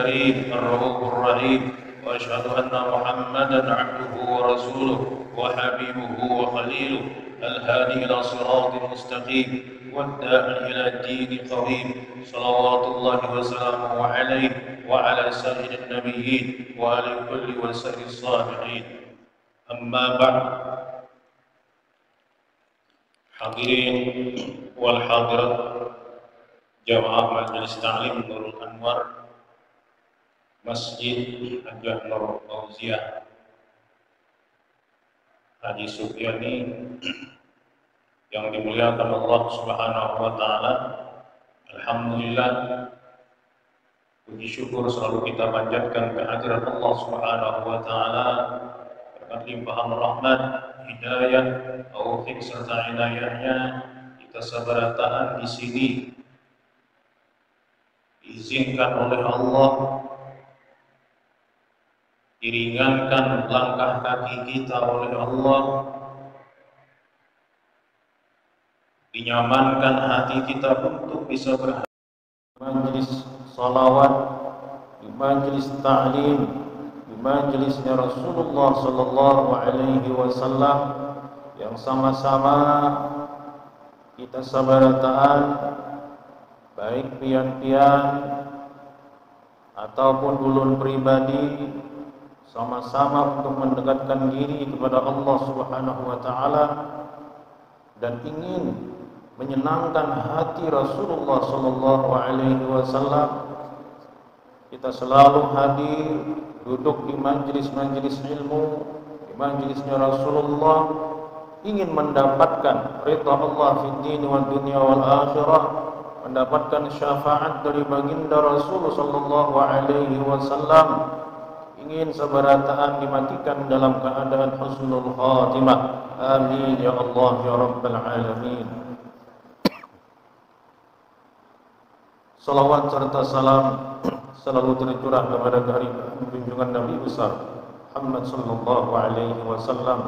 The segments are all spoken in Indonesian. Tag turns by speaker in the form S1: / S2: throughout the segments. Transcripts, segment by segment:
S1: الكريم الرؤوف الرحيم، وأشهد أن محمدا عبده ورسوله وحبيبه وخليله الهادي إلى صراط مستقيم والداعي إلى الدين قويم، صلوات الله وسلامه عليه وعلى سائر النبيين وعلى كل وسائر الصالحين. أما بعد، hadirin wal hadirat jamaah Majelis Ta'lim Nurul Anwar Masjid Hajah Nur Fauziah Haji Supiani yang dimuliakan Allah Subhanahu wa taala. Alhamdulillah, puji syukur selalu kita panjatkan kehadirat Allah Subhanahu wa taala berkat limpahan rahmat, hidayah, taufik serta inayahnya kita sabarataan di sini diizinkan oleh Allah, diringankan langkah kaki kita oleh Allah, dinyamankan hati kita untuk bisa berhadir di majelis salawat, di majelis ta'lim, di majelisnya Rasulullah sallallahu alaihi wasallam yang sama-sama kita sabarataan baik pian-pian ataupun ulun pribadi sama-sama untuk mendekatkan diri kepada Allah Subhanahu wa taala dan ingin menyenangkan hati Rasulullah sallallahu alaihi wasallam. Kita selalu hadir duduk di majelis-majelis ilmu, di majelisnya Rasulullah, ingin mendapatkan ridha Allah fid din wal dunya wal akhirah, mendapatkan syafaat dari baginda Rasul sallallahu alaihi wasallam, ingin sabarataan dimatikan dalam keadaan husnul khatimah. Amin ya Allah ya rabbal alamin. Salawat serta salam selalu tercurah kepada junjungan Nabi besar Muhammad sallallahu alaihi wasallam,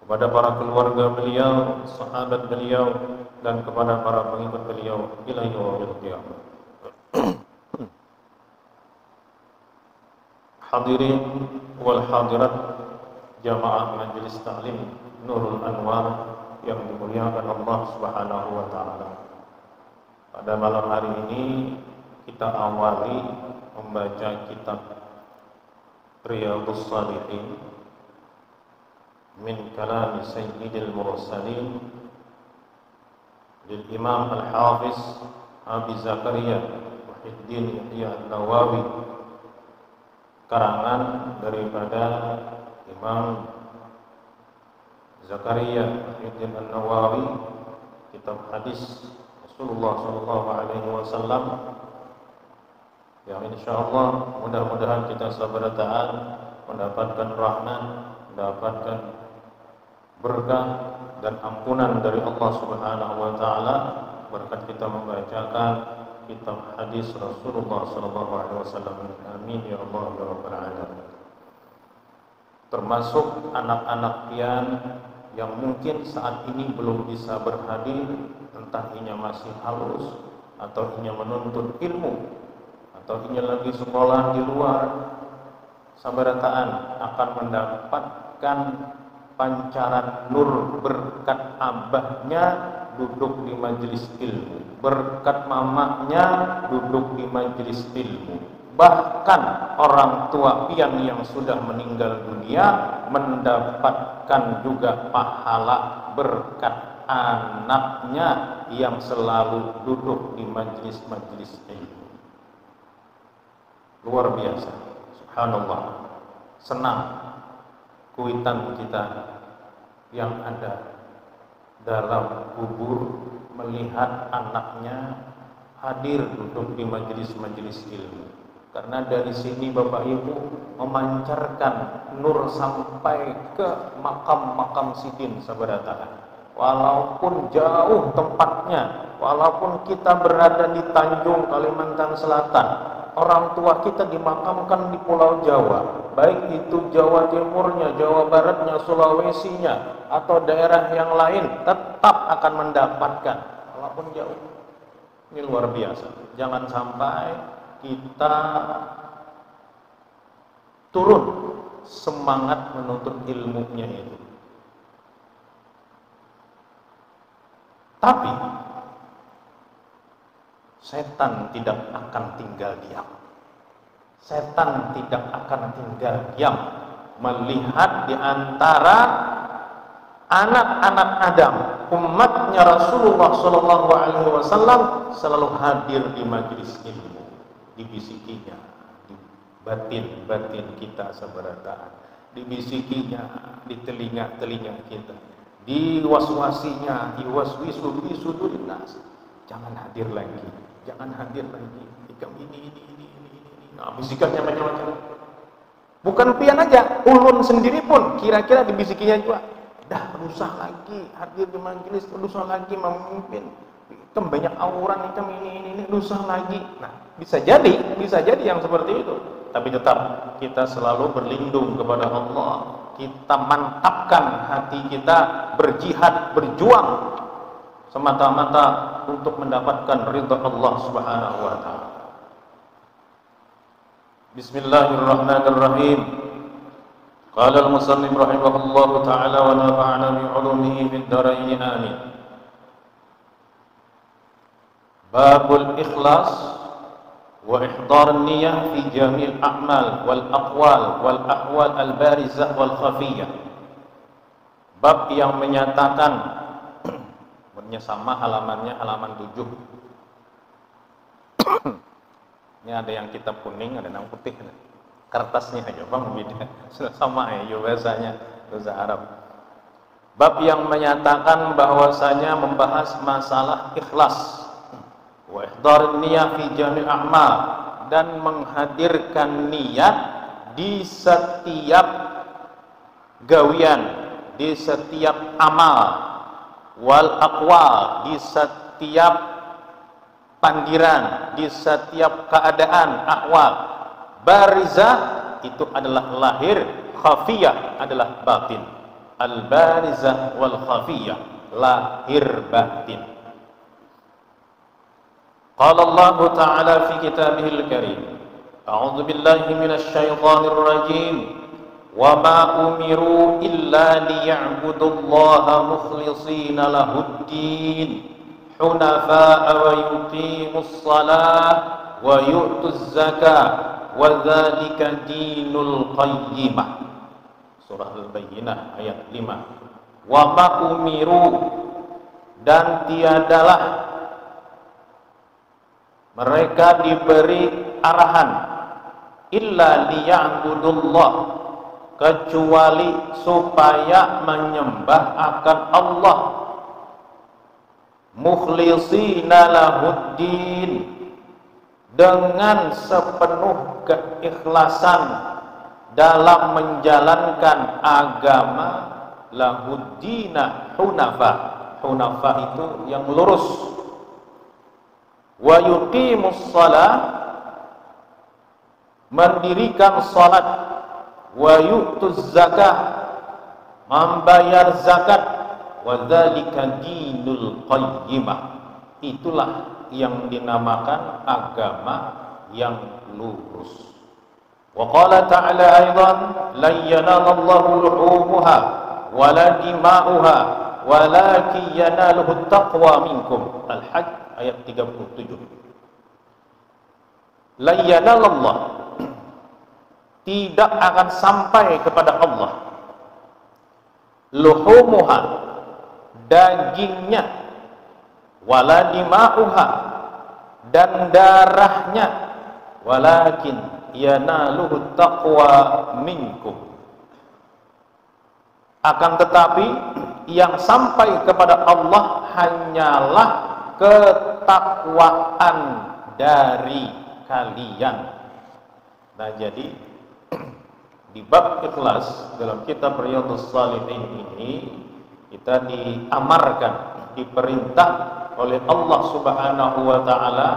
S1: kepada para keluarga beliau, sahabat beliau, dan kepada para pengikut beliau ila yaumil qiyamah. Hadirin wal hadirat jamaah Majelis Ta'lim Nurul Anwar yang dimuliakan Allah Subhanahu wa taala. Pada malam hari ini kita awali membaca kitab Riyadhus Shalihin min kalami Sayyidil Mursalin lil Imam Al-Hafiz Abi Zakaria Muhyiddin Yahya An-Nawawi, karangan daripada Imam Zakaria Muhyiddin An-Nawawi, kitab hadis Rasulullah sallallahu alaihi wasallam, yang insyaallah mudah-mudahan kita sabarataan mendapatkan rahmat, mendapatkan berkah dan ampunan dari Allah Subhanahu wa taala berkat kita membacakan kitab hadis Rasulullah sallallahu alaihi wasallam. Amin ya Allah ya rabbal alamin. Termasuk anak-anak pian yang mungkin saat ini belum bisa berhadir, entah inya masih halus atau inya menuntut ilmu atau inya lagi sekolah di luar, sabarataan akan mendapatkan pancaran nur berkat abahnya duduk di majelis ilmu, berkat mamanya duduk di majelis ilmu. Bahkan orang tua pian yang sudah meninggal dunia mendapatkan juga pahala berkat anaknya yang selalu duduk di majelis-majelis ilmu. Luar biasa, subhanallah. Senang kuitan kita yang ada dalam kubur melihat anaknya hadir duduk di majelis-majelis ilmu. Karena dari sini Bapak Ibu memancarkan nur sampai ke makam-makam sidin sabarataan. Walaupun jauh tempatnya, walaupun kita berada di Tanjung Kalimantan Selatan, orang tua kita dimakamkan di Pulau Jawa, baik itu Jawa Timurnya, Jawa Baratnya, Sulawesinya, atau daerah yang lain, tetap akan mendapatkan walaupun jauh. Ini luar biasa. Jangan sampai kita turun semangat menuntut ilmunya itu. Tapi setan tidak akan tinggal diam. Setan tidak akan tinggal diam melihat di antara anak-anak Adam, umatnya Rasulullah Shallallahu Alaihi Wasallam selalu hadir di majelis ilmu, dibisikinya, di batin kita seberataan, dibisikinya di telinga kita, diwaswasinya, diwaswisu dinas. Jangan hadir lagi, jangan hadir lagi. Ikam ini. Nah, bisikannya macam-macam. Bukan pian aja, ulun sendiri pun kira-kira dibisikinya juga. Dah rusak lagi hadir di majelis, rusak lagi memimpin. Ikam banyak auran, ikam ini rusak lagi. Nah, bisa jadi yang seperti itu. Tapi tetap kita selalu berlindung kepada Allah. Kita mantapkan hati kita, berjihad, berjuang semata-mata untuk mendapatkan ridha Allah Subhanahu wa taala. Bismillahirrahmanirrahim. Qala al-musannif rahimahullahu ta'ala wa nafa'ana bi 'ulumihi fid dharain amin. Babul ikhlas wa ihdar an-niyyah fi jamil a'mal wal aqwal wal ahwal al-barizah wal khafiyah. Bab yang menyatakan, sama halamannya halaman 7. Ini ada yang kitab kuning, ada yang putih. Kertasnya aja bang beda, sama ya bahasanya bahasa Arab. Bab yang menyatakan bahwasanya membahas masalah ikhlas, wa ihdar niyah fi jami' a'mal, dan menghadirkan niat di setiap gawian, di setiap amal, wal aqwal, di setiap panggiran, di setiap keadaan, ahwal. Barizah itu adalah lahir, khafiyah adalah batin. Al barizah wal khafiyah, lahir batin. Qala Allah Ta'ala fi kitabihil karim, a'udzu billahi minasy syaithanir rajim. وَمَا أُمِرُوا إِلَّا لِيَعْبُدُوا اللَّهَ مُخْلِصِينَ لَهُ الدِّينَ حُنَفَاءَ وَيُقِيمُوا الصَّلَاةَ وَيُؤْتُوا الزَّكَاةَ وَذَلِكَ دِينُ الْقَيِّمَةِ. Surah Al-Bayyinah ayat 5. وَمَا أُمِرُوا, dan tiadalah mereka diberi arahan, illa liya'budullah, kecuali supaya menyembah akan Allah, mukhlisina lahuddin, dengan sepenuh keikhlasan dalam menjalankan agama, lahuddina hunafa. Hunafa itu yang lurus. Wa yuqimus shalah, mendirikan salat, wa yu'tuz zakah, membayar zakat, wa dzalika dinul qayyimah, itulah yang dinamakan agama yang lurus. Wa qala ta'ala aidan, la yanalallahu luhumuha wala dima'uha walakin yanaluhu taqwa minkum. Al-Hajj ayat 37. La yanalallahu, tidak akan sampai kepada Allah, luhumuha, dagingnya, wala dima'uha, dan darahnya, walakin yanaluhu taqwa minkum, akan tetapi yang sampai kepada Allah hanyalah ketakwaan dari kalian. Nah, jadi di bab ikhlas dalam kitab Riyadhus Shalihin ini kita diamarkan, diperintah oleh Allah Subhanahu wa taala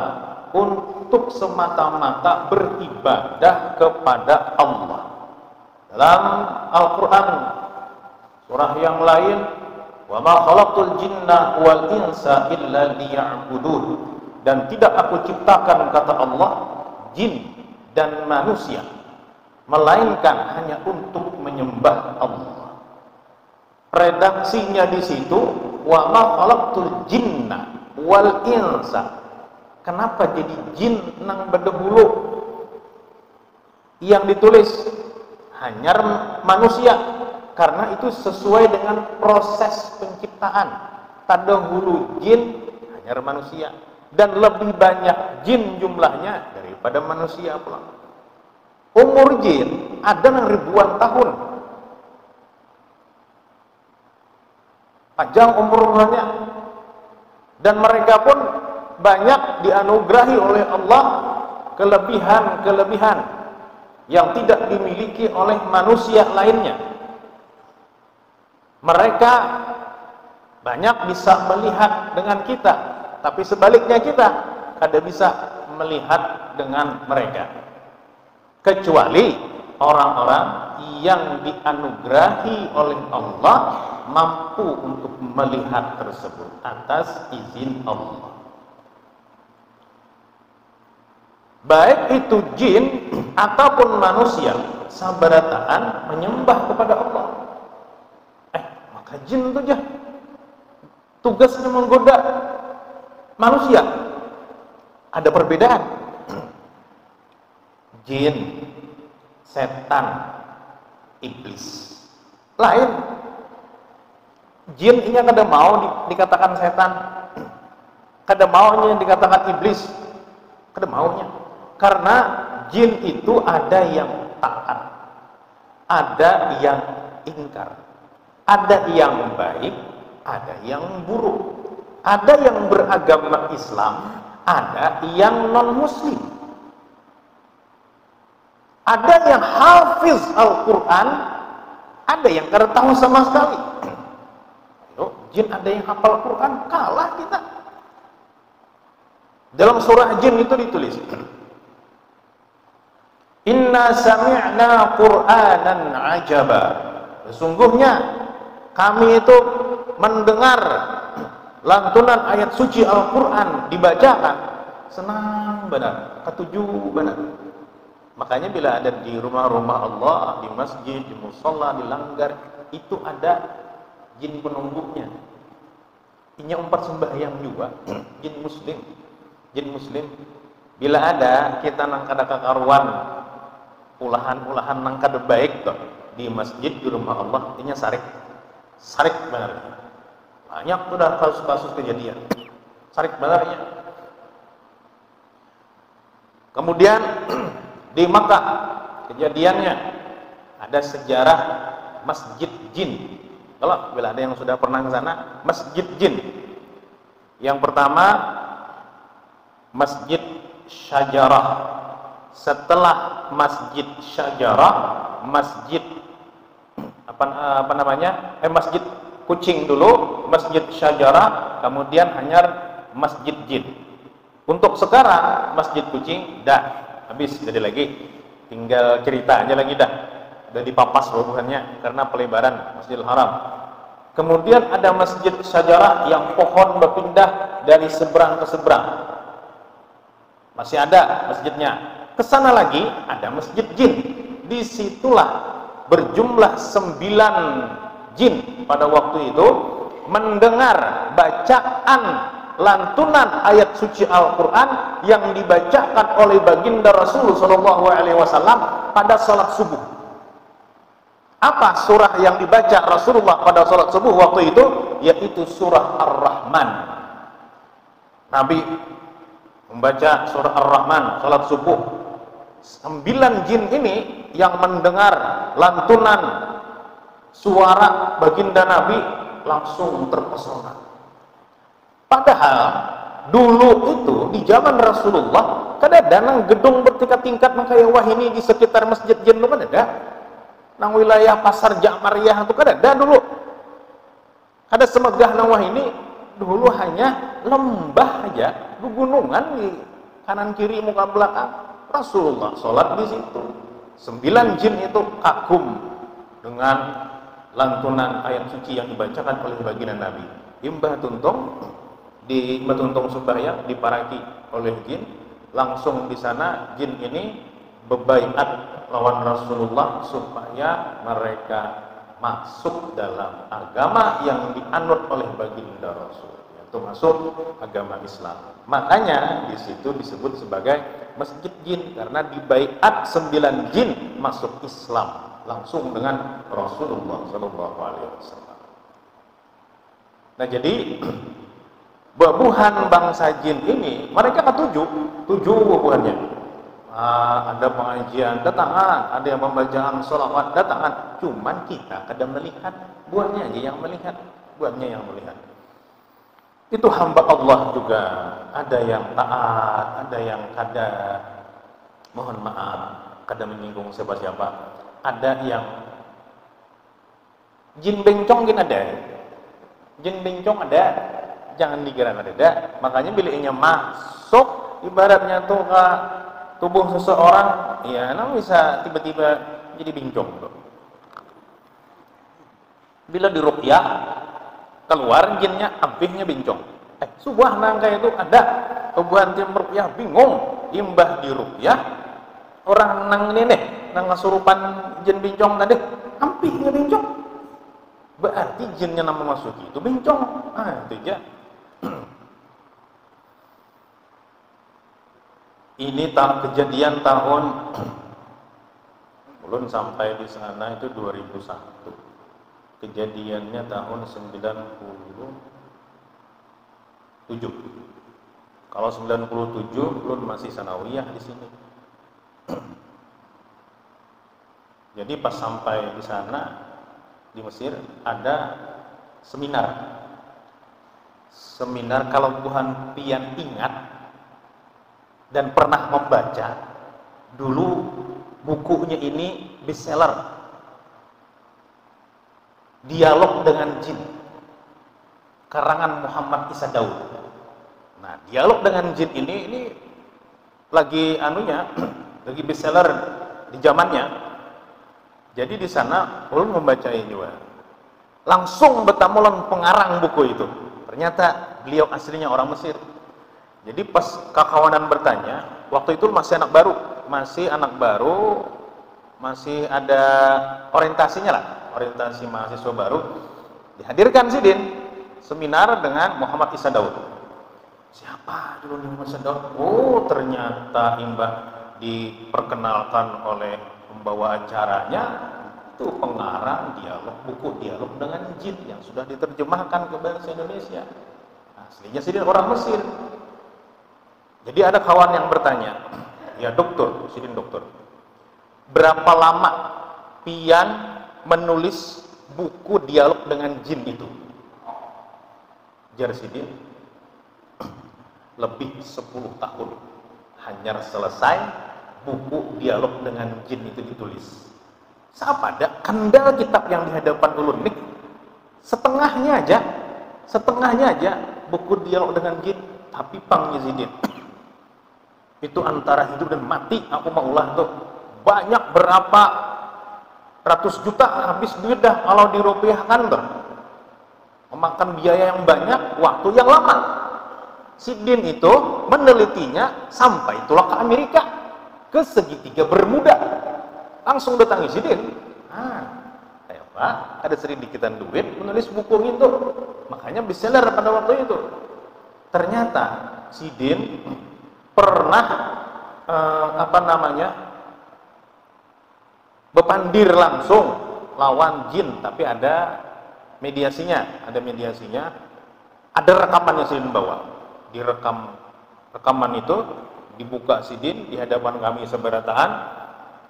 S1: untuk semata-mata beribadah kepada Allah. Dalam Al-Qur'an surah yang lain, wa ma khalaqtul jinna wal insa illa liya'budun, dan tidak aku ciptakan, kata Allah, jin dan manusia, melainkan hanya untuk menyembah Allah. Redaksinya di situ, wa ma khalaqtul jinna wal insa. Kenapa jadi jin nang bedehulu? Yang ditulis hanya manusia, karena itu sesuai dengan proses penciptaan. Tadahulu jin hanya manusia, dan lebih banyak jin jumlahnya daripada manusia pula. Umur jin ada yang ribuan tahun, panjang umurnya, dan mereka pun banyak dianugerahi oleh Allah kelebihan-kelebihan yang tidak dimiliki oleh manusia lainnya. Mereka banyak bisa melihat dengan kita, tapi sebaliknya kita kada bisa melihat dengan mereka, kecuali orang-orang yang dianugerahi oleh Allah mampu untuk melihat tersebut atas izin Allah. Baik itu jin ataupun manusia, sabarataan menyembah kepada Allah. Maka jin itu aja tugasnya menggoda manusia. Ada perbedaan. Jin, setan, iblis lain. Jin ini kada mau dikatakan setan, kada maunya dikatakan iblis, kada maunya. Karena jin itu ada yang taat, ada yang ingkar, ada yang baik, ada yang buruk, ada yang beragama Islam, ada yang non-muslim, ada yang hafiz Al-Quran, ada yang kada tahu sama sekali. Jin ada yang hafal Quran, kalah kita. Dalam surah jin itu ditulis, Inna sami'na Qur'anan ajaba. Sesungguhnya kami itu mendengar lantunan ayat suci Al-Quran dibacakan, senang benar, ketujuh benar. Makanya bila ada di rumah-rumah Allah, di masjid, di musholla, di langgar, itu ada jin penunggunya. Ini umpat sembahyang juga, jin muslim. Jin muslim bila ada kita nang kada kakaruan ulahan-ulahan nang kada baik toh di masjid, di rumah Allah, ini sarik benar. Banyak sudah kasus-kasus kejadian sarik benarnya. Kemudian di Makkah kejadiannya ada sejarah masjid jin. Kalau bila ada yang sudah pernah ke sana, masjid jin. Yang pertama Masjid Syajarah. Setelah Masjid Syajarah, Masjid Masjid Kucing dulu, Masjid Syajarah, kemudian hanyar Masjid Jin. Untuk sekarang Masjid Kucing dah habis, jadi lagi tinggal cerita aja lagi dah. Udah dipapas bukannya karena pelebaran Masjidil Haram. Kemudian ada Masjid Syajarah yang pohon berpindah dari seberang ke seberang. Masih ada masjidnya. Kesana lagi ada Masjid Jin. Disitulah berjumlah 9 jin pada waktu itu mendengar bacaan lantunan ayat suci Al-Quran yang dibacakan oleh baginda Rasul SAW pada salat subuh. Apa surah yang dibaca Rasulullah pada salat subuh waktu itu? Yaitu surah Ar-Rahman. Nabi membaca surah Ar-Rahman salat subuh. 9 jin ini yang mendengar lantunan suara baginda Nabi langsung terpesona. Padahal dulu itu di zaman Rasulullah kada ada nang gedung bertingkat-tingkat nang kaya wah ini di sekitar Masjid Jin itu kada ada. Nang wilayah Pasar Jamariyah itu kada ada dulu. Kada semegah nang wah ini, dulu hanya lembah aja, pegunungan di kanan kiri muka belakang. Rasulullah sholat di situ. 9 jin itu kagum dengan lantunan ayat suci yang dibacakan oleh baginda Nabi. Imbah tuntung di Mbah tuntung sembahyang diparaki oleh jin, Langsung di sana jin ini berbaiat lawan Rasulullah supaya mereka masuk dalam agama yang dianut oleh baginda Rasul, yaitu masuk agama Islam. Makanya di situ disebut sebagai masjid jin, karena dibaiat 9 jin masuk Islam langsung dengan Rasulullah SAW. Nah, jadi bubuhan bangsa jin ini mereka ketujuh bubuhannya. Ada pengajian datangan, ada yang membacaan sholawat datangan. Cuman kita kadang melihat buahnya aja yang melihat, buahnya yang melihat. Itu hamba Allah juga, ada yang taat, ada yang kada, mohon maaf, kada menyinggung siapa-siapa. Ada yang jin bencong gin ada, jin bencong ada, jangan dikira ada. Makanya bila inya masuk, ibaratnya tuh ke tubuh seseorang, ya, nah bisa tiba-tiba jadi bincong tuh. Bila diruqyah keluar jinnya, ampihnya bincong. Sebuah nangka itu ada kebuahan tim ruqyah bingung, imbah diruqyah orang nang ini nih, nang kesurupan jin bincong tadi, ampihnya bincong. Berarti jinnya nama masuk itu bincong. Itu aja. Ini kejadian tahun belum sampai di sana itu 2001. Kejadiannya tahun 97. Kalau 97 belum masih sanawiyah di sini. Jadi pas sampai di sana di Mesir ada seminar. Seminar kalau Tuhan pian ingat dan pernah membaca, dulu bukunya ini bestseller, Dialog dengan Jin, karangan Muhammad Isa Daud. Nah, Dialog dengan Jin ini lagi lagi bestseller di zamannya. Jadi di sana ulun membaca ini juga. Langsung bertamulan pengarang buku itu. Ternyata beliau aslinya orang Mesir. Jadi pas kawanan bertanya, waktu itu masih anak baru, masih ada orientasinya lah, orientasi mahasiswa baru. Dihadirkan sidin seminar dengan Muhammad Isa Daud. Siapa dulu Muhammad Isa Daud? Oh, ternyata imbah diperkenalkan oleh pembawa acaranya itu pengarang buku dialog dengan jin yang sudah diterjemahkan ke bahasa Indonesia. Aslinya sidin orang Mesir. Jadi ada kawan yang bertanya, ya dokter, sidin dokter, berapa lama pian menulis buku dialog dengan jin itu? Jar sidin, lebih 10 tahun hanya selesai buku dialog dengan jin itu ditulis. Siapa ada kendal kitab yang di hadapan ulun nih, setengahnya aja buku dialog dengan jin, tapi pangnya sidin. Itu antara hidup dan mati aku mau ulah tuh. Banyak berapa ratus juta habis duit dah kalau dirupiahkan tuh. Memakan biaya yang banyak, waktu yang lama. Sidin itu menelitinya sampai itulah ke Amerika, ke segitiga Bermuda. Langsung datangi sidin. Pak, ada sedikitan duit menulis buku itu. Makanya bestseller pada waktu itu. Ternyata sidin pernah bepandir langsung lawan jin, tapi ada mediasinya, ada rekamannya sidin bawa. Rekaman itu dibuka sidin di hadapan kami seberataan.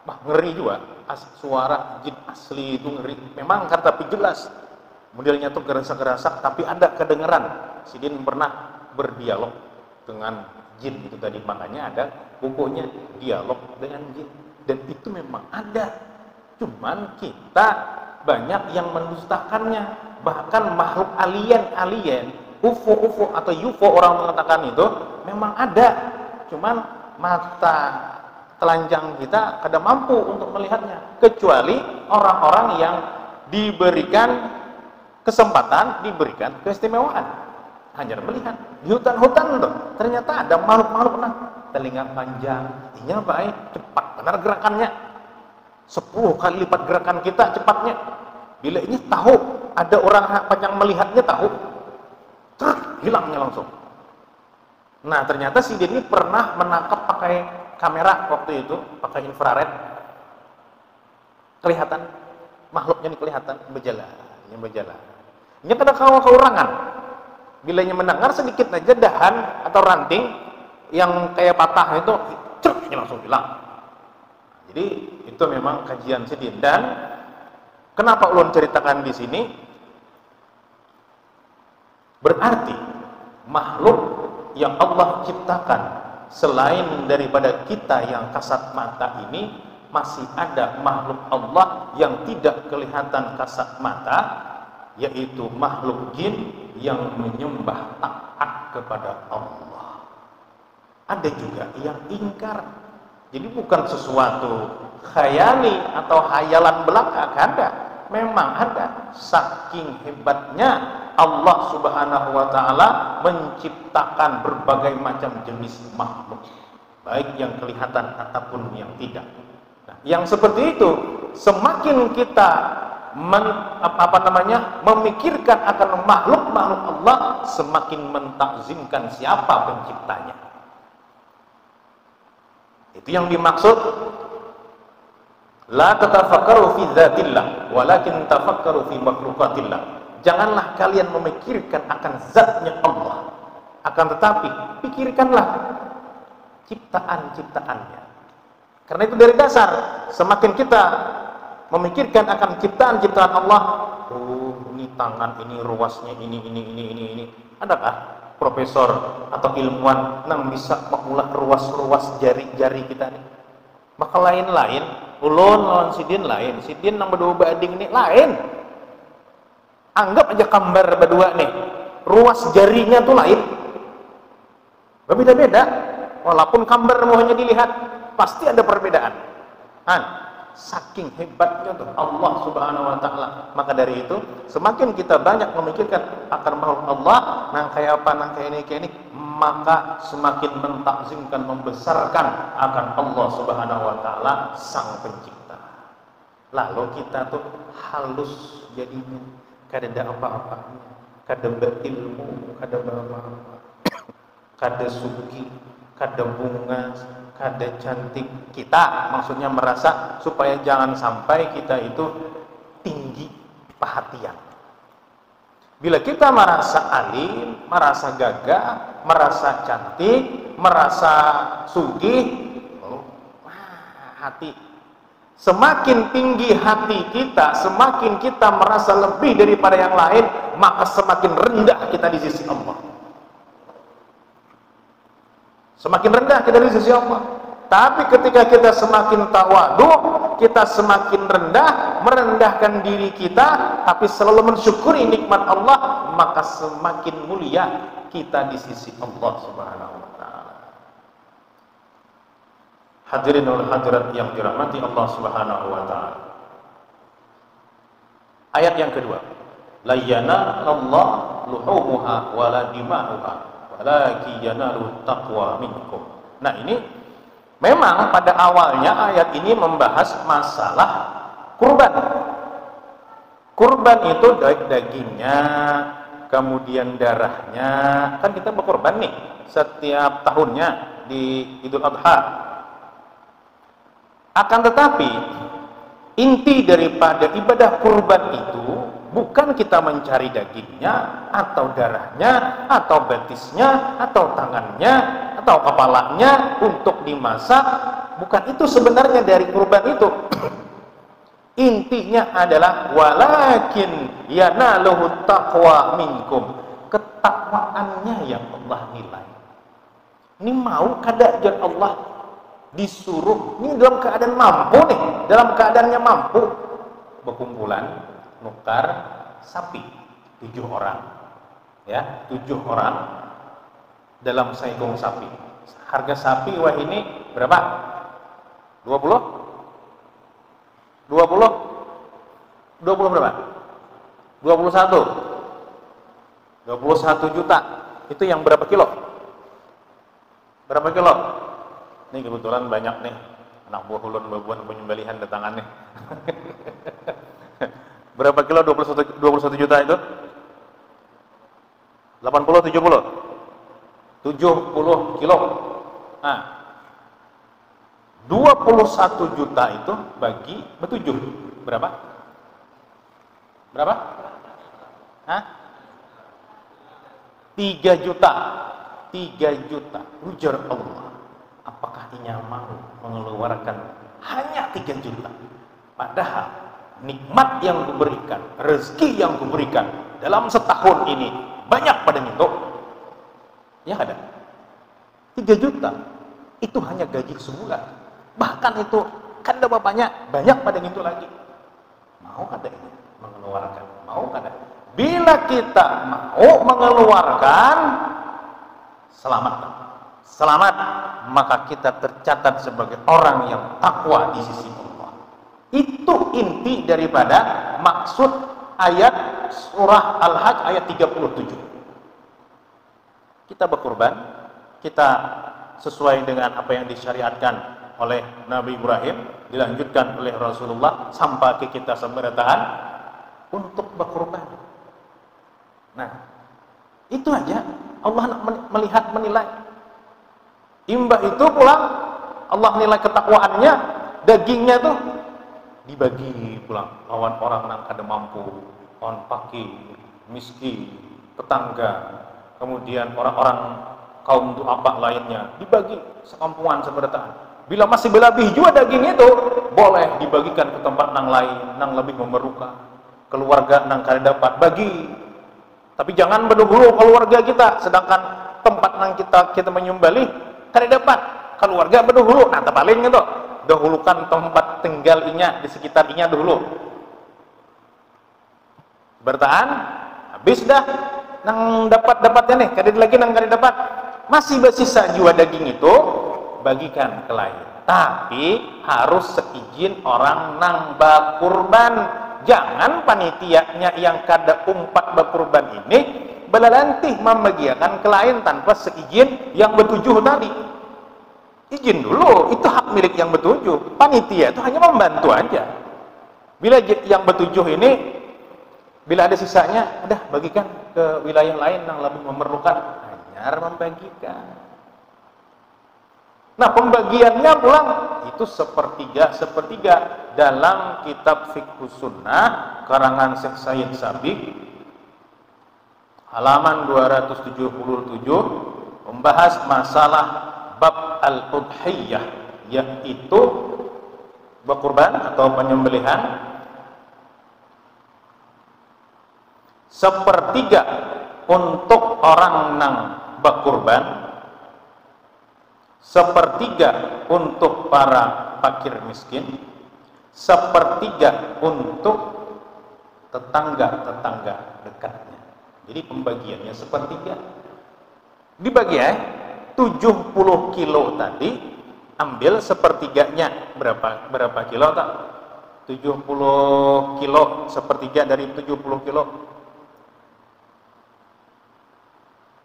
S1: Ngeri juga, suara jin asli itu ngeri. Memang tapi jelas, modelnya tuh gerasak-gerasak, tapi ada kedengeran. Sidin pernah berdialog dengan jin itu tadi, makanya ada bukunya Dialog dengan Jin, dan itu memang ada. Cuman kita banyak yang mendustakannya. Bahkan makhluk alien, UFO atau UFO orang mengatakan itu memang ada. Cuman mata telanjang kita kada mampu untuk melihatnya, kecuali orang-orang yang diberikan kesempatan, diberikan keistimewaan hanya melihat di hutan-hutan tuh. Ternyata ada makhluk-makhluk telinga panjang. Ini apa? Cepat benar gerakannya. 10 kali lipat gerakan kita cepatnya. Bila ini tahu, ada orang yang melihatnya tahu, hilangnya langsung. Nah, ternyata si dia ini pernah menangkap pakai kamera waktu itu, pakai infrared. Kelihatan, makhluknya ini kelihatan, berjalan. Ini pada keurangan. Bila dia mendengar sedikit aja dahan atau ranting yang kayak patah itu, ini langsung hilang. Jadi itu memang kajian Sidin. Dan kenapa ulun ceritakan di sini? Berarti makhluk yang Allah ciptakan selain daripada kita yang kasat mata ini, masih ada makhluk Allah yang tidak kelihatan kasat mata, yaitu makhluk jin yang menyembah taat kepada Allah. Ada juga yang ingkar. Jadi bukan sesuatu khayali atau hayalan belaka, ada. Memang ada. Saking hebatnya Allah Subhanahu wa taala menciptakan berbagai macam jenis makhluk, baik yang kelihatan ataupun yang tidak. Nah, yang seperti itu semakin kita memikirkan akan makhluk-makhluk Allah, semakin mentakzimkan siapa penciptanya. Itu yang dimaksud la tatafakkaru fi dzatillah walakin tafakkaru fi makhluqatillah. Janganlah kalian memikirkan akan zatnya Allah, akan tetapi pikirkanlah ciptaan-ciptaannya. Karena itu dari dasar semakin kita memikirkan akan ciptaan-ciptaan Allah, ini tangan, ini ruasnya, ini. Adakah profesor atau ilmuwan yang bisa mengulah ruas-ruas jari-jari kita nih? Maka lain-lain, ulun lawan Sidin lain, Sidin yang berdua bading ini lain. Anggap aja gambar berdua nih, ruas jarinya tuh lain, berbeda-beda. Walaupun gambar mohonnya dilihat, pasti ada perbedaan. Saking hebatnya tuh Allah Subhanahu wa taala. Maka dari itu, semakin kita banyak memikirkan akan makhluk Allah, nang kayak apa, nang kayak ini, maka semakin mentakzimkan, membesarkan akan Allah Subhanahu wa taala sang pencipta. Lalu kita tuh halus jadinya, kada ada apa-apanya, kada berilmu, kada apa-apa, kada sugi, kada bunga, kada cantik. Kita maksudnya merasa supaya jangan sampai kita itu tinggi perhatian. Bila kita merasa alim, merasa gagah, merasa cantik, merasa sugih, hati semakin tinggi hati kita, semakin kita merasa lebih daripada yang lain, maka semakin rendah kita di sisi Allah. Semakin rendah kita di sisi Allah. Tapi ketika kita semakin tawadu, kita semakin rendah, merendahkan diri kita, tapi selalu mensyukuri nikmat Allah, maka semakin mulia kita di sisi Allah Subhanahu wa taala. Hadirin wal hadirat yang dirahmati Allah Subhanahu wa taala. Ayat yang kedua, la yanalullah luhumuha wala dima'uha walakin yanalut taqwa minkum. Nah, ini memang pada awalnya ayat ini membahas masalah kurban. Kurban itu dagingnya, kemudian darahnya. Kan kita berkurban nih setiap tahunnya di Idul Adha. Akan tetapi inti daripada ibadah kurban itu bukan kita mencari dagingnya, atau darahnya, atau betisnya, atau tangannya, atau kepalanya untuk dimasak. Bukan itu sebenarnya dari kurban itu. Intinya adalah walakin yanaluhu taqwa minkum. Ketakwaannya yang Allah nilai. Ini mau kadang Allah disuruh, ini dalam keadaan mampu nih, dalam keadaannya mampu, berkumpulan nukar sapi 7 orang, ya, 7 orang dalam seekor sapi. Harga sapi wah ini berapa? 20 berapa? 21 juta. Itu yang berapa kilo? Berapa kilo? Ini kebetulan banyak nih anak buah ulun babuan penyembelihan datangan nih. Berapa kilo 21 juta itu? 80 70? 70 kilo. Nah, 21 juta itu bagi bertujuh berapa? Berapa? Hah? 3 juta. 3 juta. Ujar Allah, apakah Inya mau mengeluarkan hanya 3 juta? Padahal nikmat yang kuberikan, rezeki yang kuberikan dalam setahun ini banyak pada itu. Ya ada. 3 juta itu hanya gaji sebulan. Bahkan itu kan ada bapaknya banyak pada itu lagi. Mau kada ini mengeluarkan? Mau kada? Bila kita mau mengeluarkan, selamat, maka kita tercatat sebagai orang yang takwa di sisi Allah. Itu inti daripada maksud ayat surah Al-Hajj ayat 37. Kita berkurban, kita sesuai dengan apa yang disyariatkan oleh Nabi Ibrahim, dilanjutkan oleh Rasulullah sampai ke kita seberataan untuk berkurban. Nah, itu aja Allah melihat, menilai. Imbah itu pulang Allah nilai ketakwaannya, dagingnya tuh dibagi pulang lawan orang yang kada mampu, orang fakir, miskin, tetangga, kemudian orang-orang kaum du'afa lainnya dibagi sekampungan seberataan. Bila masih berlebih juga daging itu, boleh dibagikan ke tempat nang lain, nang lebih memerlukan, keluarga nang kada dapat bagi. Tapi jangan berdahulu keluarga kita, sedangkan tempat nang kita menyembelih kada dapat keluarga berdahulu. Nah, terbalik gitu. Dahulukan tempat tinggal inya di sekitar inya dahulu. Bertahan, habis dah nang dapatnya nih, kada lagi nang kada dapat. Masih bersisa jiwa daging itu, bagikan ke lain. Tapi harus seizin orang nang bakurban. Jangan panitianya yang kada umpat berkurban ini belalantih membagiakan ke lain tanpa seizin yang bertujuh tadi. Izin dulu, itu hak milik yang bertujuh. Panitia itu hanya membantu aja. Bila yang bertujuh ini, bila ada sisanya, udah bagikan ke wilayah lain yang lebih memerlukan. Hanya membagikan. Nah, pembagiannya pulang itu sepertiga dalam kitab Fiqh Sunnah karangan Syekh Said Sabiq halaman 277 membahas masalah bab al-udhiyah, yaitu berkurban atau penyembelihan sepertiga untuk orang nang berkurban, sepertiga untuk para fakir miskin, sepertiga untuk tetangga-tetangga dekatnya. Jadi pembagiannya sepertiga. Dibagi 70 kilo tadi, ambil sepertiganya. Berapa kilo tak? 70 kilo, sepertiga dari 70 kilo.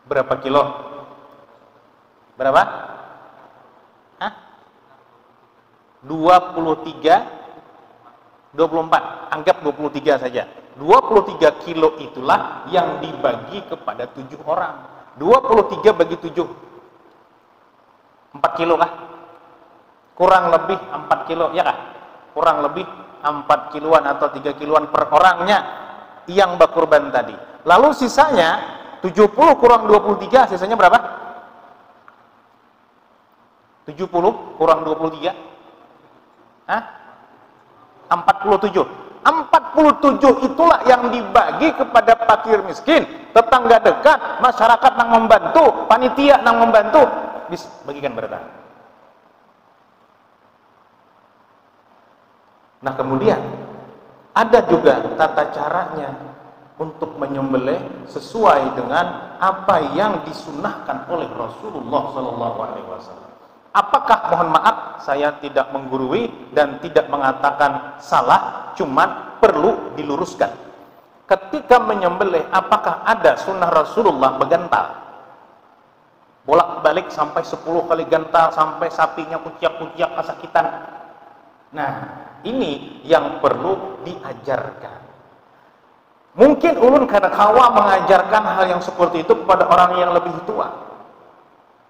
S1: Berapa kilo? Berapa? 23, 24, anggap 23 saja. 23 kilo itulah yang dibagi kepada 7 orang. 23 bagi 7, 4 kilo kah? Kurang lebih 4 kilo, ya kah? Kurang lebih 4 kiloan atau 3 kiloan per orangnya yang berkurban tadi. Lalu sisanya 70 kurang 23, sisanya berapa? 70 kurang 23, 47. 47 itulah yang dibagi kepada fakir miskin, tetangga dekat, masyarakat yang membantu, panitia yang membantu, bagikan berapa? Nah, kemudian ada juga tata caranya untuk menyembelih sesuai dengan apa yang disunahkan oleh Rasulullah SAW. Apakah, mohon maaf, saya tidak menggurui dan tidak mengatakan salah, cuman perlu diluruskan. Ketika menyembelih, apakah ada sunnah Rasulullah begantal? bolak-balik sampai 10 kali gantal, sampai sapinya kuciak-kuciak kesakitan. Nah, ini yang perlu diajarkan. Mungkin ulun kada kawa mengajarkan hal yang seperti itu kepada orang yang lebih tua.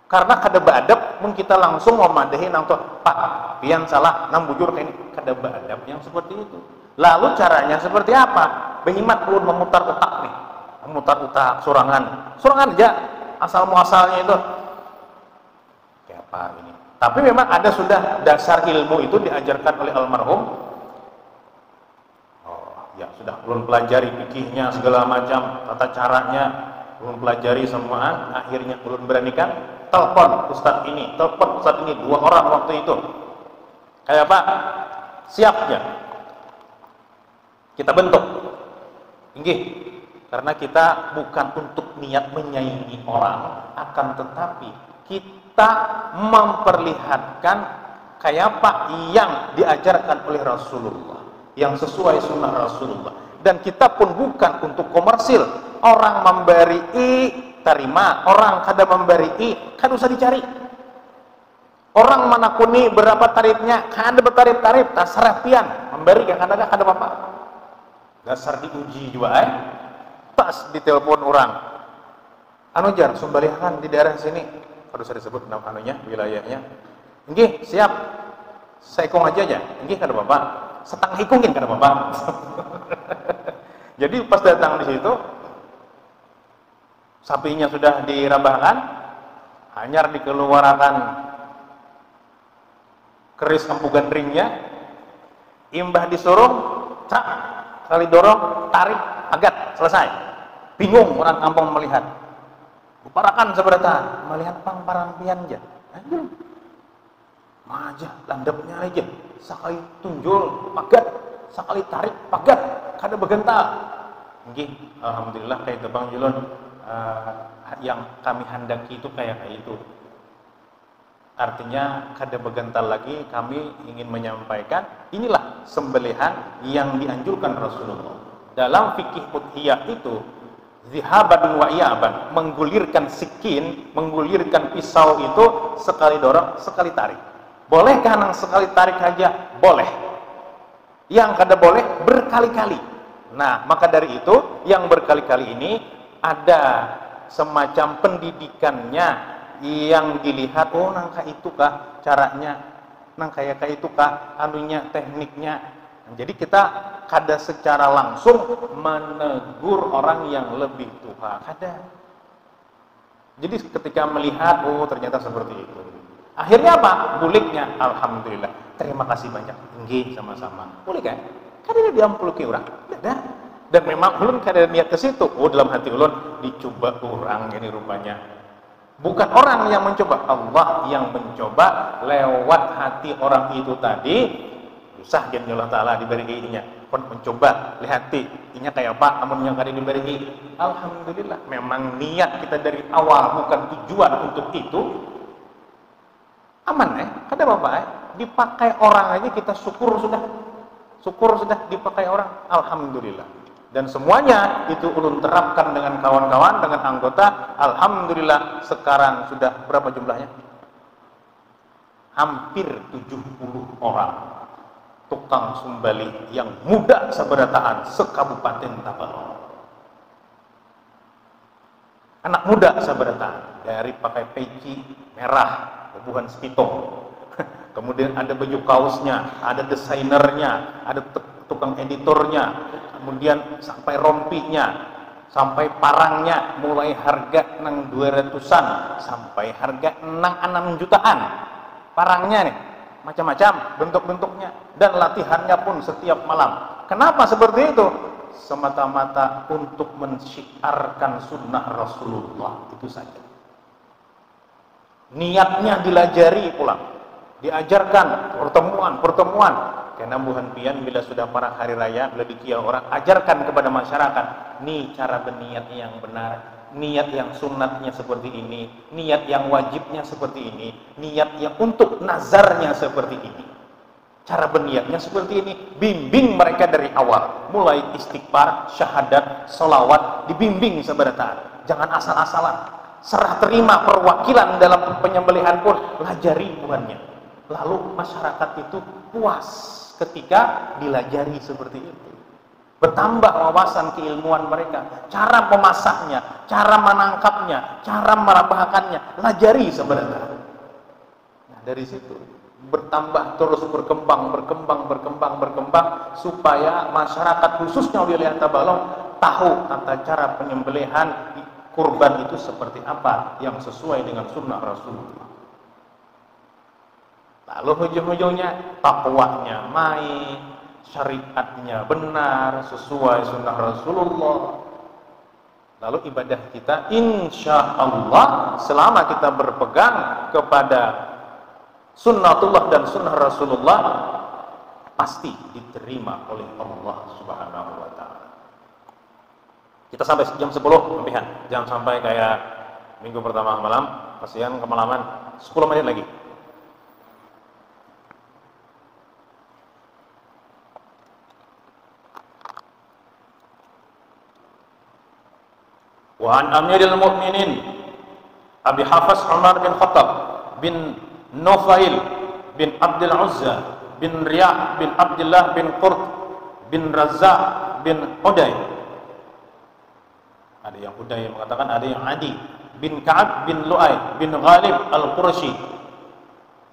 S1: Karena kada beadab, mungkin kita langsung memadahi nang tuh, Pak, pian salah, nang bujur kayak ini. Kada beadab yang seperti itu. Lalu caranya seperti apa? Behimat ulun memutar otak nih. Memutar otak, surangan aja, asal muasalnya itu. Kayak apa ini? Tapi memang ada sudah dasar ilmu itu diajarkan oleh almarhum. Ya sudah, ulun pelajari fikihnya segala macam, tata caranya ulun pelajari semua. Akhirnya ulun beranikan telepon ustaz ini, telepon ustaz ini, 2 orang waktu itu. Kayak apa? Siapnya kita bentuk. Inggih, karena kita bukan untuk niat menyaingi orang, akan tetapi kita memperlihatkan kayak apa yang diajarkan oleh Rasulullah, yang sesuai sunnah Rasulullah. Dan kita pun bukan untuk komersil. Orang memberi I, terima. Orang kada memberi I, kada usah dicari. Orang manakuni berapa tarifnya, kada bertarif-tarif, terserah pian. Memberi kada apa-apa. Dasar diuji juga pas ditelepon orang. Anu jar, Sumbalihan di daerah sini. Harus saya disebut nama anunya, wilayahnya. Nggih, siap. Saya ikung aja. Nggih, kada apa-apa. Setengah ikungin kada apa-apa. Jadi pas datang di situ, sapinya sudah dirabahkan, hanyar dikeluarkan keris empugan ringnya, imbah disuruh, cak, kali dorong, tarik, agat, selesai. Bingung orang kampung melihat. Buparakan seberata, melihat pang parampian aja. Aduh, maja, landapnya aja. Sekali tunjul, pagat, sekali tarik, pagat, kada begental. Nggih, alhamdulillah kayak itu Bang Julun, yang kami handaki itu kayak itu. Artinya kada begental lagi, kami ingin menyampaikan inilah sembelihan yang dianjurkan Rasulullah. Dalam fikih udhiyah itu zihaban wa iyaban, menggulirkan sikin, menggulirkan pisau itu sekali dorong, sekali tarik. Bolehkah nang sekali tarik saja? Boleh. Yang kada boleh berkali-kali. Nah, maka dari itu yang berkali-kali ini ada semacam pendidikannya yang dilihat, oh nangka itu kah caranya, nang kayak itu kah anunya, tekniknya. Jadi kita kada secara langsung menegur orang yang lebih tua, kada. Jadi ketika melihat, oh ternyata seperti itu. Akhirnya apa? Buliknya, alhamdulillah. Terima kasih banyak. Nggih, sama-sama. Boleh kan? Kada diampuluki orang. Tidak. Dan memang ulun kada niat ke situ. Oh, dalam hati ulun dicoba orang ini rupanya. Bukan orang yang mencoba, Allah yang mencoba lewat hati orang itu tadi. Usah jan Allah Taala diberi inya. Pun mencoba lihat inya kayak apa, amun yang kada diberi. Alhamdulillah, memang niat kita dari awal bukan tujuan untuk itu. Aman kada apa-apa dipakai orang aja kita syukur sudah dipakai orang, alhamdulillah. Dan semuanya itu ulun terapkan dengan kawan-kawan, dengan anggota, alhamdulillah. Sekarang sudah berapa jumlahnya? Hampir 70 orang tukang sumbali yang muda seberataan sekabupaten Tabalong. Anak muda seberataan, dari pakai peci merah bukan spitong. Kemudian ada baju kaosnya, ada desainernya, ada tukang editornya, kemudian sampai rompinya, sampai parangnya, mulai harga nang 200-an sampai harga nang 6 jutaan. Parangnya nih macam-macam bentuk-bentuknya, dan latihannya pun setiap malam. Kenapa seperti itu? Semata-mata untuk mensyiarkan sunnah Rasulullah, itu saja. Niatnya dilajari pulang, diajarkan pertemuan. Karena buhan pian bila sudah para hari raya, bila dikiau orang, ajarkan kepada masyarakat, nih cara berniat yang benar, niat yang sunatnya seperti ini, niat yang wajibnya seperti ini, niat yang untuk nazarnya seperti ini. Cara berniatnya seperti ini, bimbing mereka dari awal, mulai istighfar, syahadat, sholawat, dibimbing seberataan. Jangan asal-asalan. serah terima perwakilan dalam penyembelihan pun lajari buahnya. Lalu masyarakat itu puas ketika dilajari seperti itu. Bertambah wawasan keilmuan mereka, cara memasaknya, cara menangkapnya, cara merabahkannya, lajari sebenarnya. Nah, dari situ bertambah terus berkembang supaya masyarakat khususnya wilayah Tabalong tahu tata cara penyembelihan kurban itu seperti apa yang sesuai dengan sunnah Rasulullah. Lalu ujung-ujungnya takwanya main, syariatnya benar sesuai sunnah Rasulullah. Lalu ibadah kita insya Allah selama kita berpegang kepada sunnatullah dan sunnah Rasulullah pasti diterima oleh Allah Subhanahu wa taala. Kita sampai jam 10 lebihan. Jangan sampai kayak minggu pertama malam, kasihan kemalaman 10 menit lagi. Wa an Amiril Mukminin Abi Hafs Umar bin Khattab bin Nufail bin Abdul Uzza bin Riyah bin Abdullah bin Qurt bin Razzaq bin Uday. Ada yang Uday mengatakan, ada yang Adi bin Ka'ab bin Lu'ay bin Ghalib Al-Qurashi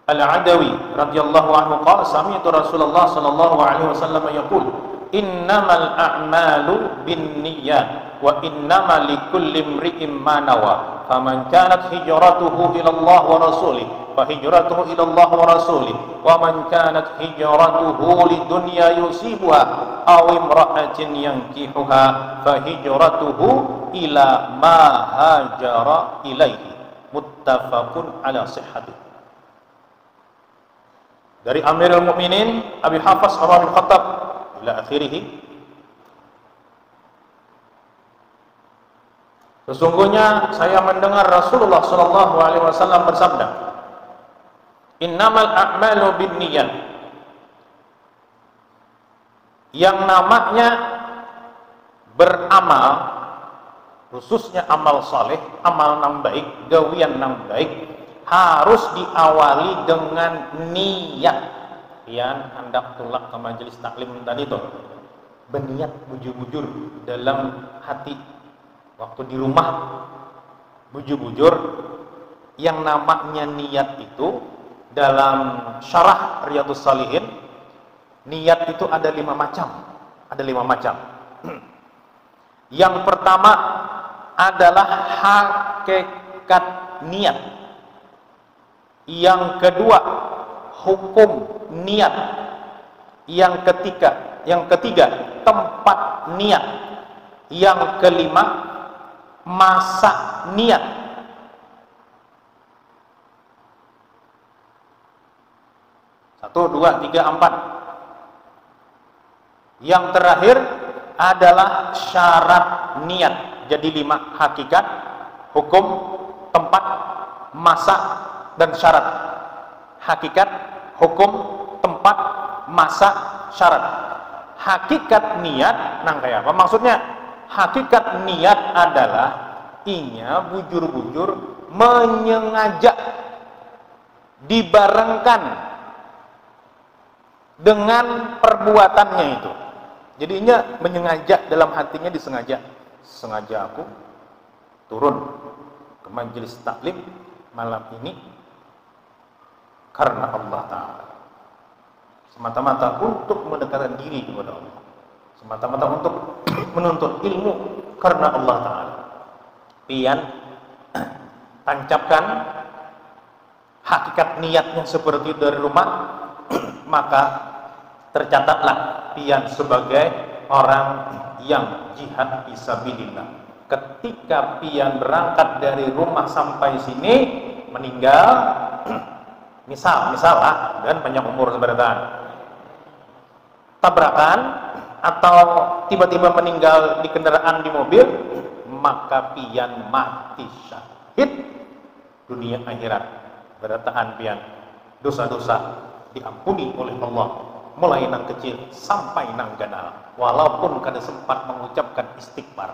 S1: Al-Adawi radhiyallahu anhu qala sami'tu Rasulullah sallallahu alaihi wasallam yaqul innamal a'malu binniyat wa innama likulli imri'in ma nawa faman kanat hijratuhu ila Allah wa rasulih fa hijratuhu ila Allah wa rasulih wa man kanat hijratuhu lidunya yusibuha aw imra'atin yankihuha fa hijratuhu ila ma hajara ilaihi muttafaqun ala sihhatih. Dari Amirul Mukminin Abi Hafs Umar bin Khattab ila akhirih. Sesungguhnya saya mendengar Rasulullah sallallahu alaihi wasallam bersabda, "Innamal a'malu binniyat." Yang namanya beramal, khususnya amal saleh, amal nang baik, gawian nang baik, harus diawali dengan niat. Pian hendak tulak ke majelis taklim tadi itu, berniat bujur-bujur dalam hati. Waktu di rumah bujur-bujur, yang namanya niat itu dalam syarah Riyadhus Shalihin, niat itu ada 5 macam. Ada 5 macam. Yang pertama adalah hakikat niat. Yang kedua hukum niat. Yang ketiga tempat niat. Yang kelima masa niat. Satu, dua, tiga, 4. Yang terakhir adalah syarat niat. Jadi 5: hakikat, hukum, tempat, masa, dan syarat. Hakikat, hukum, tempat, masa, syarat. Hakikat niat nang kayak apa maksudnya? Hakikat niat adalah inya bujur-bujur menyengaja dibarengkan dengan perbuatannya itu. Jadinya menyengaja dalam hatinya disengaja. Sengaja aku turun ke majelis taklim malam ini karena Allah Ta'ala. Semata-mata untuk mendekatkan diri kepada Allah. Semata-mata untuk menuntut ilmu karena Allah Ta'ala. Pian tancapkan hakikat niatnya seperti dari rumah, maka tercatatlah pian sebagai orang yang jihad fisabilillah. Ketika pian berangkat dari rumah sampai sini meninggal, misal lah, dan banyak umur sebenarnya, tabrakan atau tiba-tiba meninggal di kendaraan di mobil, maka pian mati syahid dunia akhirat. Bertahan pian dosa-dosa diampuni oleh Allah, mulai nang kecil sampai nang ganal, walaupun kada sempat mengucapkan istighfar.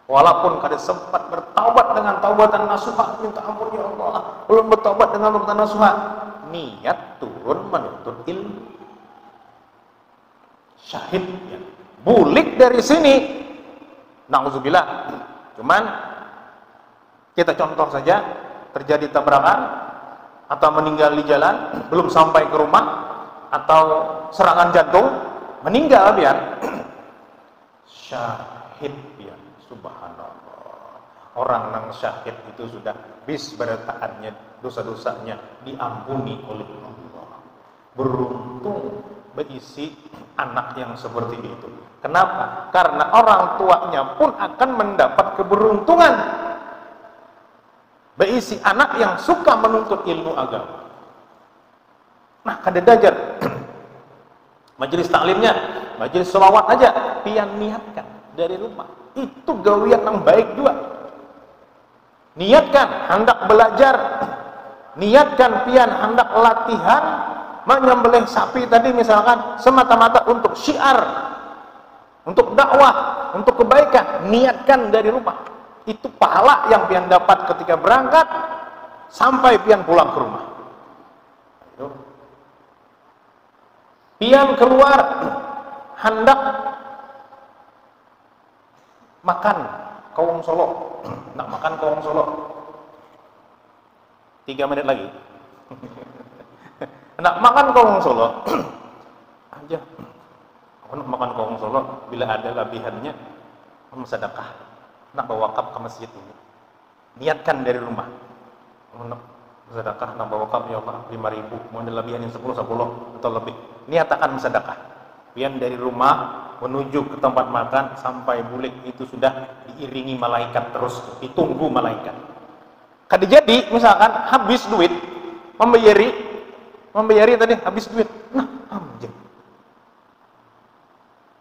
S1: Walaupun kada sempat bertaubat dengan taubatan nasuha, minta ampun ya Allah, belum bertaubat dengan taubatan nasuha, niat turun menuntut ilmu. Syahid ya. Bulik dari sini. Nauzubillah. Cuman kita contoh saja, terjadi tabrakan atau meninggal di jalan, belum sampai ke rumah, atau serangan jantung, meninggal biar syahid biar. Subhanallah. Orang nang syahid itu sudah bis bertaatnya, dosa-dosanya diampuni oleh Allah. Beruntung berisi anak yang seperti itu. Kenapa? Karena orang tuanya pun akan mendapat keberuntungan berisi anak yang suka menuntut ilmu agama. Nah, kada dajar majelis taklimnya, majelis selawat aja pian niatkan dari rumah. Itu gawian yang baik juga. Niatkan hendak belajar, niatkan pian hendak latihan menyembelih sapi tadi misalkan semata-mata untuk syiar, untuk dakwah, untuk kebaikan, niatkan dari rumah. Itu pahala yang pian dapat ketika berangkat sampai pian pulang ke rumah. Pian keluar hendak makan kawong solo, nak makan kawong solo 3 menit lagi. Nak makan kawong solo aja, aku nak makan kawong solo, bila ada lebihannya sedekah, nak bawa wakaf ke masjid ini. Niatkan dari rumah, nak sedekah, nak bawa wakaf ya Allah 5.000, mau ada lebihan yang 10 atau lebih, niatakan sedekah. Pian dari rumah menuju ke tempat makan sampai bulik itu sudah diiringi malaikat terus, ditunggu malaikat. Kada jadi misalkan habis duit, membayari tadi habis duit, nah anjing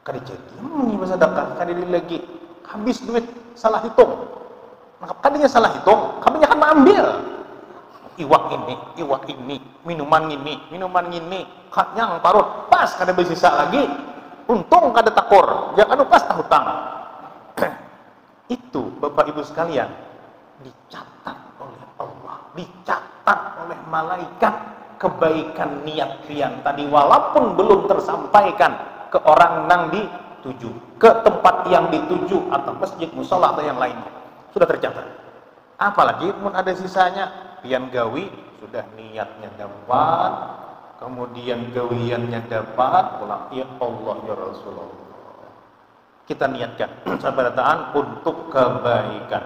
S1: kada jadi ini sedekah, kada lagi habis duit, salah hitung. Nah, kadanya salah hitung, kami akan mengambil iwak ini, minuman ini, yang parut, pas kada bersisa lagi, untung kada takor, jangan pas tak hutang. Itu Bapak Ibu sekalian, dicatat oleh Allah, dicatat oleh malaikat kebaikan niat pian tadi, walaupun belum tersampaikan ke orang nang dituju, ke tempat yang dituju atau masjid, musola atau yang lainnya, sudah tercatat. Apalagi pun ada sisanya, pian gawi sudah niatnya dapat, kemudian gawiannya dapat, pulang ya Allah ya Rasulullah. Kita niatkan sabarataan untuk kebaikan.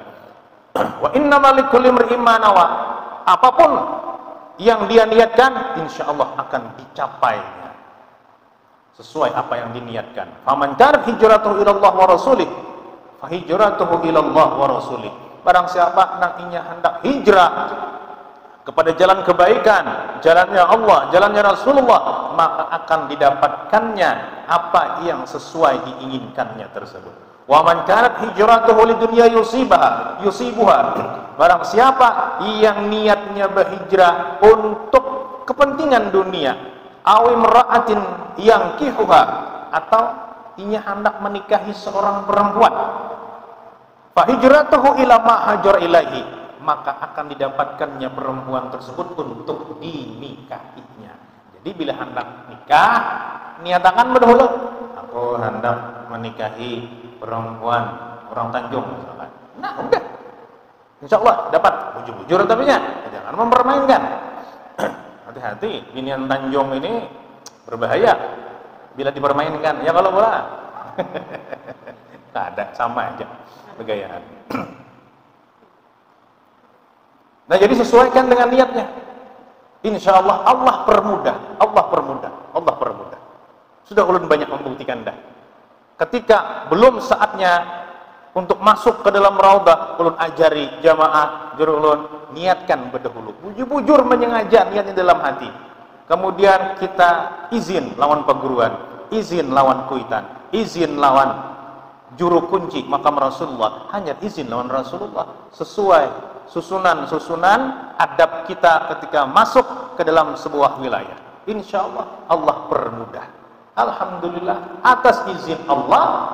S1: Wa innamal likulli imri'in ma nawa. Apapun yang dia niatkan, insyaallah akan dicapainya sesuai apa yang diniatkan. Faman kanat hijratuhu ila Allah wa rasulih, fa hijratuhu ila Allah wa rasulih. Barang siapa nang inya hendak hijrah kepada jalan kebaikan, jalannya Allah, jalannya Rasulullah, maka akan didapatkannya apa yang sesuai diinginkannya tersebut. Wa man kanat hijratuhu lidunya yusibuha. Barang siapa yang niatnya berhijrah untuk kepentingan dunia, awi meraatin yang kihuha, atau inya hendak menikahi seorang perempuan, fa hijratuhu ila ma hajar ilaihi, maka akan didapatkannya perempuan tersebut untuk dinikahinya. Jadi bila hendak nikah, niatakan berdahulu, aku hendak menikahi perempuan orang Tanjung misalkan. Nah udah, insyaallah dapat. Bujur-bujur tapi jangan mempermainkan. Hati-hati, binian Tanjung ini berbahaya bila dipermainkan. Ya kalau bola tak ada, sama aja begayaan. Nah jadi sesuaikan dengan niatnya. Insya Allah Allah permudah. Sudah ulun banyak membuktikan dah. Ketika belum saatnya untuk masuk ke dalam raudhah, ulun ajari jamaah juru ulun niatkan berdahulu. Bujur-bujur menyengaja niatnya dalam hati. Kemudian kita izin lawan perguruan, izin lawan kuitan, izin lawan juru kunci makam Rasulullah, hanya izin lawan Rasulullah sesuai susunan adab kita ketika masuk ke dalam sebuah wilayah. Insya Allah Allah permudah. Alhamdulillah atas izin Allah,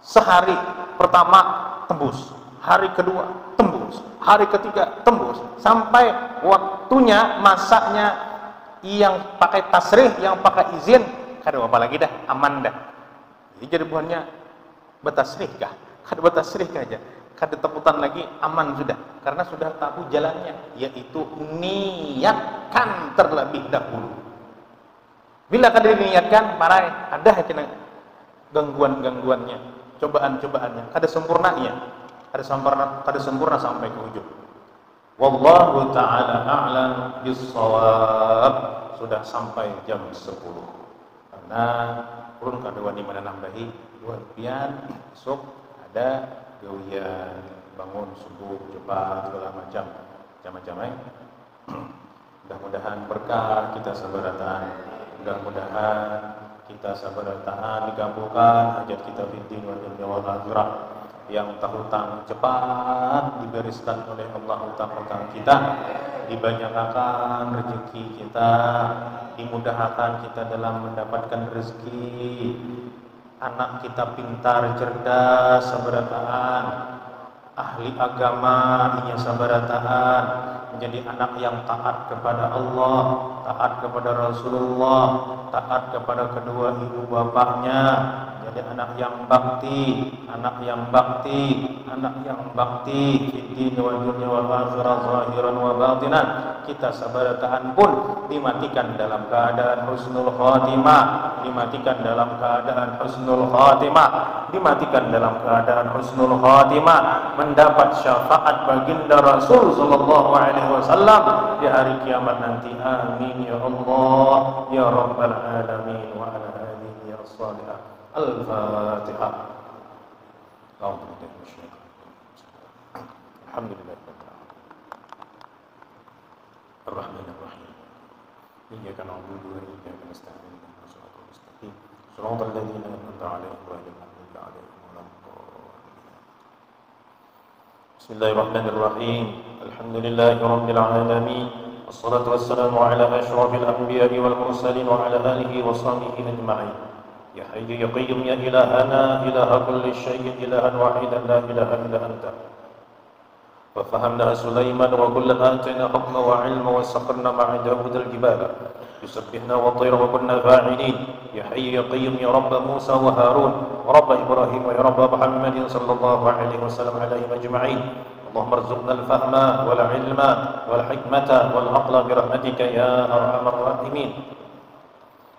S1: sehari pertama tembus, hari kedua tembus, hari ketiga tembus, sampai waktunya masaknya yang pakai tasrih, yang pakai izin, kada apa lagi dah, aman dah. Jadi buahnya betasrih kah? Kada betasrih kah aja? Kada teputan lagi, aman sudah, karena sudah tahu jalannya, yaitu niatkan terlebih dahulu. Bila kada diniatkan, parai ada kena gangguan-gangguannya, cobaan-cobaannya, kada sempurnanya, kada sempurna sampai ke ujung. Wallahu ta'ala a'lam bis-shawab. Sudah sampai jam 10. Karena ulun kada wani menambahi dua pian, besok ada gawian bangun subuh cepat segala macam mudah-mudahan berkah kita sabarataan, mudah-mudahan kita sabarataan dikabulkan hajat kita fid din wal dunya wal akhirah. Yang terhutang cepat dibereskan oleh Allah hutang-hutang kita, dibanyakan rezeki kita, dimudahkan kita dalam mendapatkan rezeki, anak kita pintar, cerdas, sabarataan, ahli agama, inya sabarataan, menjadi anak yang taat kepada Allah, taat kepada Rasulullah, taat kepada kedua ibu bapaknya, jadi anak yang bakti, anak yang bakti, anak yang bakti fiddin wal dunya wal akhirah zahiran wa batinan. Kita sabarataan pun dimatikan dalam keadaan husnul khatimah, dimatikan dalam keadaan husnul khatimah, dimatikan dalam keadaan husnul khatimah, mendapat syafaat baginda Rasul sallallahu alaihi wasallam di hari kiamat nanti. Amin ya Allah ya rabbal alamin wa ala alihi ya salihah. Al-Fatihah. Alhamdulillah. Ar-Rahmanir-Rahim. Iyyaka na'budu wa iyyaka nasta'in. Shiratal mustaqim. Shiratal ladzina an'amta 'alaihim ghairil maghdubi 'alaihim waladdallin. Bismillahirrahmanirrahim. Alhamdulillahi rabbil alamin. Wassalatu wassalamu ala asyrafil anbiya'i wal mursalin wa ala alihi wa sahbihi ajma'in. Ya Hayyu ya Qayyum ya ilahana ilaha kulli syai'in ilahan wahidan la ilaha illa anta. Wa fahamna Sulaiman wa kullan atayna hukma wa ilma wa sakharna ma'a Dawud al-jibala yusabbihna wa tayra wa kunna fa'ilin. Ya Hayyu ya Qayyum ya Rabb Musa wa Harun wa Rabb Ibrahim wa ya Rabb Muhammadin sallallahu alaihi wasallam alaihim ajma'in. Allahumma arzuqna al-fahma wal ilma wal hikmata wal aqla bi rahmatika ya arhamar rahimin.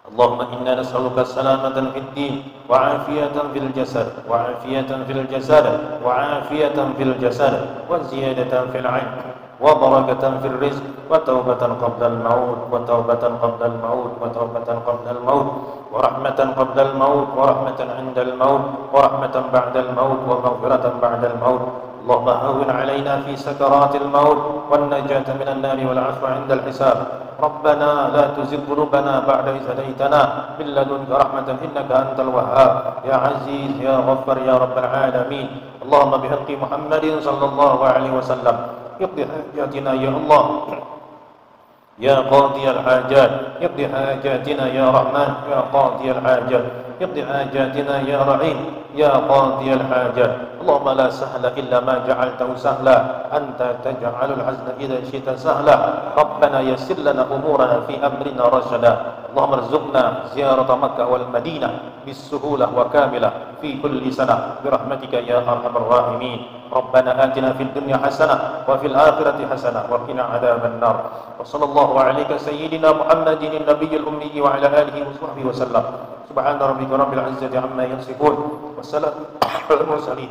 S1: اللهم إنا نسألك السلامة في الدين وعافية في الجسد وعافية في الجسد وعافية في الجسد وزيادة في العلم وبركة في الرزق وتوبة قبل الموت وتوبة قبل الموت وتوبة قبل الموت ورحمة قبل الموت ورحمة عند الموت ورحمة بعد الموت ومغفرة بعد الموت. اللهم هون علينا في سكرات الموت والنجاة من النار والعفو عند الحساب. ربنا لا تزغ قلوبنا بعد إذ هديتنا من لدنك رحمة إنك أنت الوهاب يا عزيز يا غفار يا رب العالمين. اللهم بحق محمد صلى الله عليه وسلم اقض حاجاتنا يا الله يا قاضي الحاجات، اقض حاجاتنا يا رحمن يا قاضي الحاجات، اقض حاجاتنا يا رحيم يا قاضي الحاجات. اللهم لا سهل إلا ما جعلته سهلا، أنت تجعل الحزن إذا شئت سهلا. ربنا يسر لنا أمورنا في أمرنا رشدا. اللهم ارزقنا زيارة مكة والمدينة بالسهولة وكاملة في كل سنة برحمتك يا أرحم الراحمين. ربنا آتنا في الدنيا حسنة وفي الآخرة حسنة وقنا عذاب النار. وصلى الله عليك سيدنا محمد النبي الأمي وعلى آله وصحبه وسلم. سبحان ربك رب العزة عما يصفون والسلام على المرسلين